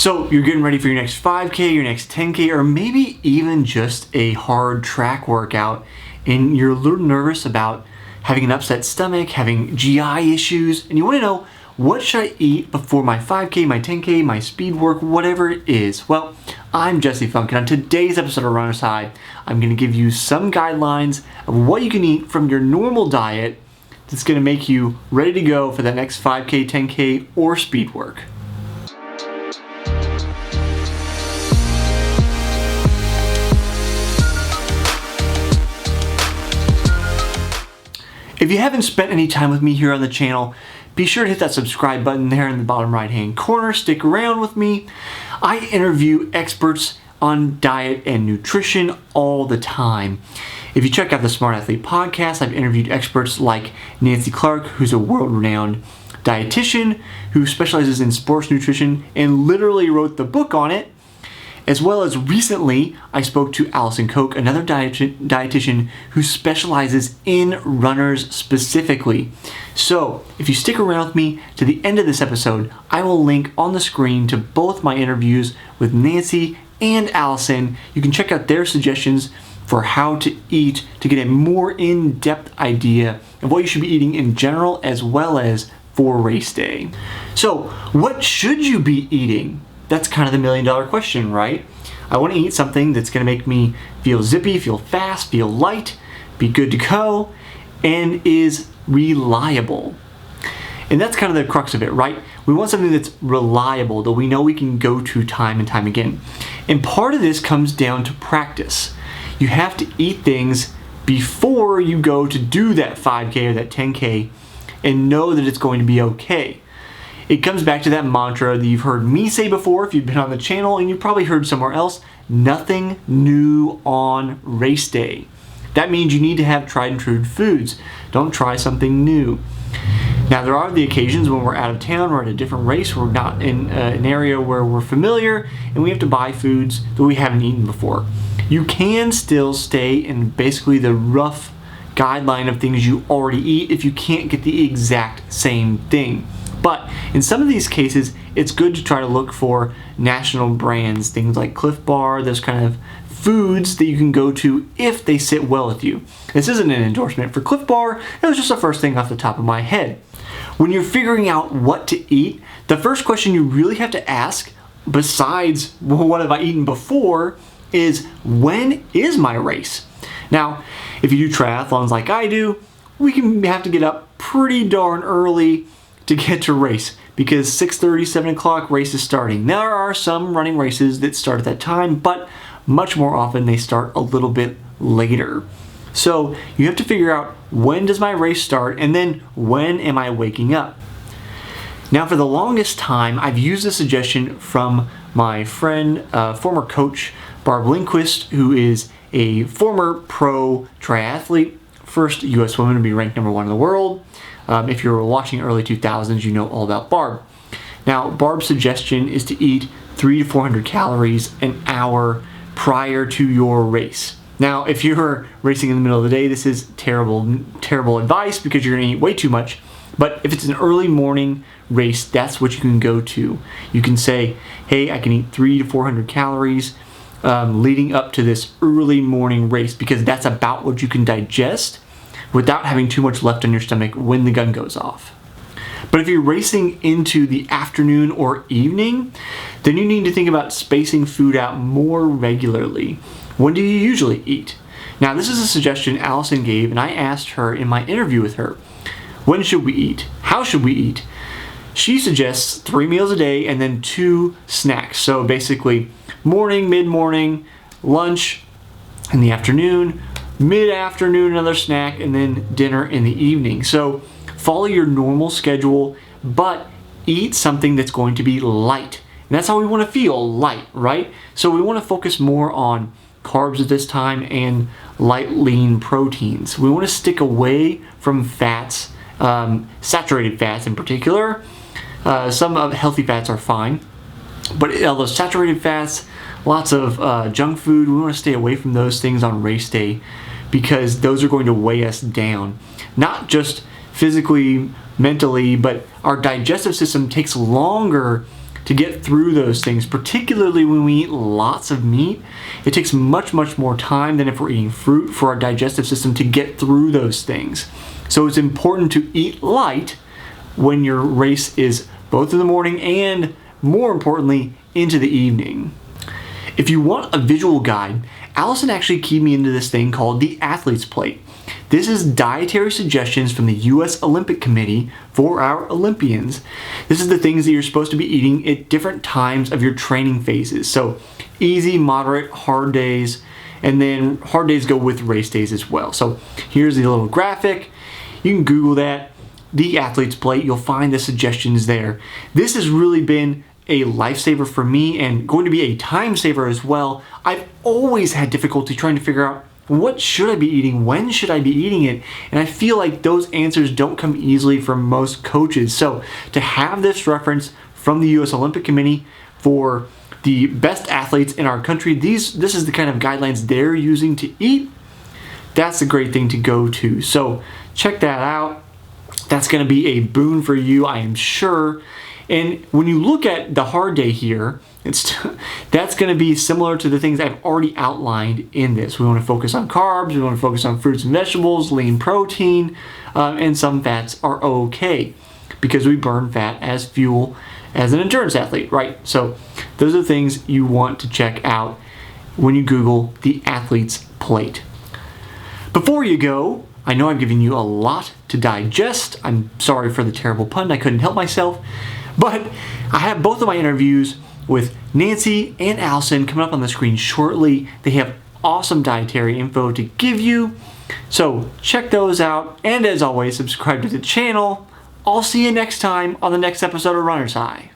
So you're getting ready for your next 5K, your next 10K, or maybe even just a hard track workout, and you're a little nervous about having an upset stomach, having GI issues, and you want to know, what should I eat before my 5K, my 10K, my speed work, whatever it is? Well, I'm Jesse Funk, and on today's episode of Runner's High, I'm going to give you some guidelines of what you can eat from your normal diet that's going to make you ready to go for that next 5K, 10K, or speed work. If you haven't spent any time with me here on the channel, be sure to hit that subscribe button there in the bottom right hand corner. Stick around with me. I interview experts on diet and nutrition all the time. If you check out the Smart Athlete podcast, I've interviewed experts like Nancy Clark, who's a world-renowned dietitian who specializes in sports nutrition and literally wrote the book on it. As well as recently, I spoke to Allison Koch, another dietitian who specializes in runners specifically. So, if you stick around with me to the end of this episode, I will link on the screen to both my interviews with Nancy and Allison. You can check out their suggestions for how to eat to get a more in-depth idea of what you should be eating in general as well as for race day. So, what should you be eating? That's kind of the million-dollar question, right? I want to eat something that's going to make me feel zippy, feel fast, feel light, be good to go, and is reliable. And that's kind of the crux of it, right? We want something that's reliable, that we know we can go to time and time again. And part of this comes down to practice. You have to eat things before you go to do that 5K or that 10K and know that it's going to be okay. It comes back to that mantra that you've heard me say before if you've been on the channel, and you've probably heard somewhere else: nothing new on race day. That means you need to have tried and true foods. Don't try something new. Now, there are the occasions when we're out of town, we're at a different race, we're not in an area where we're familiar, and we have to buy foods that we haven't eaten before. You can still stay in basically the rough guideline of things you already eat if you can't get the exact same thing. But in some of these cases, it's good to try to look for national brands, things like Cliff Bar, those kind of foods that you can go to if they sit well with you. This isn't an endorsement for Cliff Bar, it was just the first thing off the top of my head. When you're figuring out what to eat, the first question you really have to ask, besides what have I eaten before, is when is my race? Now, if you do triathlons like I do, we can have to get up pretty darn early to get to race, because 6:30, 7 o'clock race is starting. There are some running races that start at that time, but much more often they start a little bit later. So you have to figure out, when does my race start, and then when am I waking up? Now, for the longest time, I've used a suggestion from my friend, former coach, Barb Lindquist, who is a former pro triathlete, first U.S. woman to be ranked #1 in the world. If you're watching early 2000s, you know all about Barb. Now, Barb's suggestion is to eat 300 to 400 calories an hour prior to your race. Now, if you're racing in the middle of the day, this is terrible advice, because you're going to eat way too much. But if it's an early morning race, that's what you can go to. You can say, hey, I can eat 300 to 400 calories leading up to this early morning race, because that's about what you can digest without having too much left on your stomach when the gun goes off. But if you're racing into the afternoon or evening, then you need to think about spacing food out more regularly. When do you usually eat? Now, this is a suggestion Allison gave, and I asked her in my interview with her, when should we eat? How should we eat? She suggests 3 meals a day and then 2 snacks. So basically, morning, mid-morning, lunch in the afternoon, mid-afternoon another snack, and then dinner in the evening. So follow your normal schedule, but eat something that's going to be light. And that's how we want to feel, light, right? So we want to focus more on carbs at this time and light, lean proteins. We want to stick away from fats, saturated fats in particular. Some healthy fats are fine, but all those saturated fats, lots of junk food, we want to stay away from those things on race day, because those are going to weigh us down. Not just physically, mentally, but our digestive system takes longer to get through those things, particularly when we eat lots of meat. It takes much more time than if we're eating fruit for our digestive system to get through those things. So it's important to eat light when your race is both in the morning and, more importantly, into the evening. If you want a visual guide, Allison actually keyed me into this thing called the Athlete's Plate. This is dietary suggestions from the U.S. Olympic Committee for our Olympians. This is the things that you're supposed to be eating at different times of your training phases. So easy, moderate, hard days, and then hard days go with race days as well. So here's the little graphic. You can Google that, the Athlete's Plate. You'll find the suggestions there. This has really been a lifesaver for me and going to be a time saver as well. I've always had difficulty trying to figure out what should I be eating, when should I be eating it, and I feel like those answers don't come easily from most coaches. So to have this reference from the U.S. Olympic Committee for the best athletes in our country, this is the kind of guidelines they're using to eat. That's a great thing to go to. So check that out. That's going to be a boon for you, I am sure. And when you look at the hard day here, that's going to be similar to the things I've already outlined in this. We want to focus on carbs, we want to focus on fruits and vegetables, lean protein, and some fats are okay because we burn fat as fuel as an endurance athlete, right? So those are the things you want to check out when you Google the Athlete's Plate. Before you go, I know I've given you a lot to digest. I'm sorry for the terrible pun. I couldn't help myself. But I have both of my interviews with Nancy and Allison coming up on the screen shortly. They have awesome dietary info to give you. So check those out. And as always, subscribe to the channel. I'll see you next time on the next episode of Runner's High.